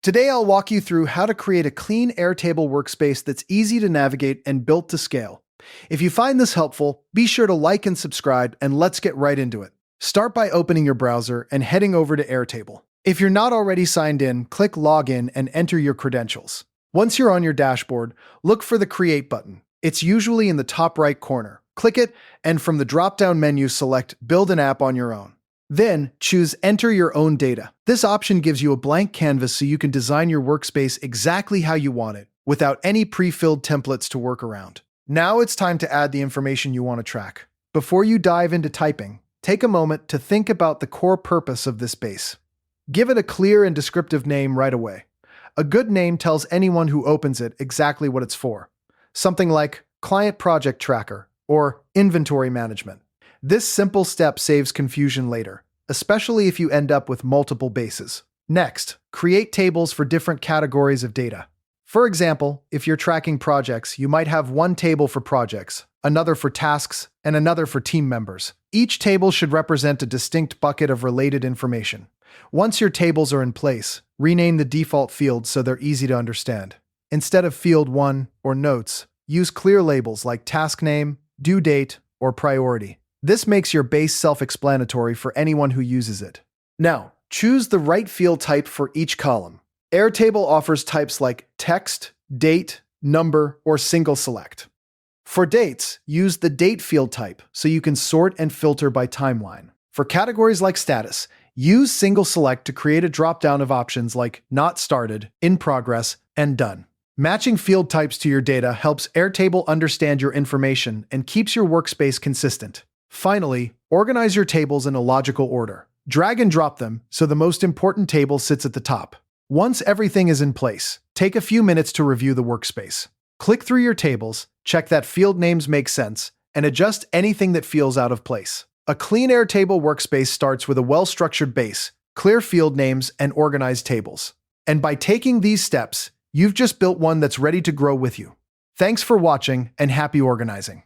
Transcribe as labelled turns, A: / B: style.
A: Today I'll walk you through how to create a clean Airtable workspace that's easy to navigate and built to scale. If you find this helpful, be sure to like and subscribe, and let's get right into it. Start by opening your browser and heading over to Airtable. If you're not already signed in, click Login and enter your credentials. Once you're on your dashboard, look for the Create button. It's usually in the top right corner. Click it, and from the drop-down menu select Build an app on your own. Then, choose Enter your own data. This option gives you a blank canvas so you can design your workspace exactly how you want it, without any pre-filled templates to work around. Now it's time to add the information you want to track. Before you dive into typing, take a moment to think about the core purpose of this base. Give it a clear and descriptive name right away. A good name tells anyone who opens it exactly what it's for. Something like Client Project Tracker or Inventory Management. This simple step saves confusion later, especially if you end up with multiple bases. Next, create tables for different categories of data. For example, if you're tracking projects, you might have one table for projects, another for tasks, and another for team members. Each table should represent a distinct bucket of related information. Once your tables are in place, rename the default fields so they're easy to understand. Instead of Field 1 or Notes, use clear labels like Task Name, Due Date, or Priority. This makes your base self-explanatory for anyone who uses it. Now, choose the right field type for each column. Airtable offers types like text, date, number, or single select. For dates, use the date field type so you can sort and filter by timeline. For categories like status, use single select to create a drop-down of options like Not Started, In Progress, and Done. Matching field types to your data helps Airtable understand your information and keeps your workspace consistent. Finally, organize your tables in a logical order. Drag and drop them so the most important table sits at the top. Once everything is in place, take a few minutes to review the workspace. Click through your tables, check that field names make sense, and adjust anything that feels out of place. A clean Airtable workspace starts with a well-structured base, clear field names, and organized tables. And by taking these steps, you've just built one that's ready to grow with you. Thanks for watching, and happy organizing.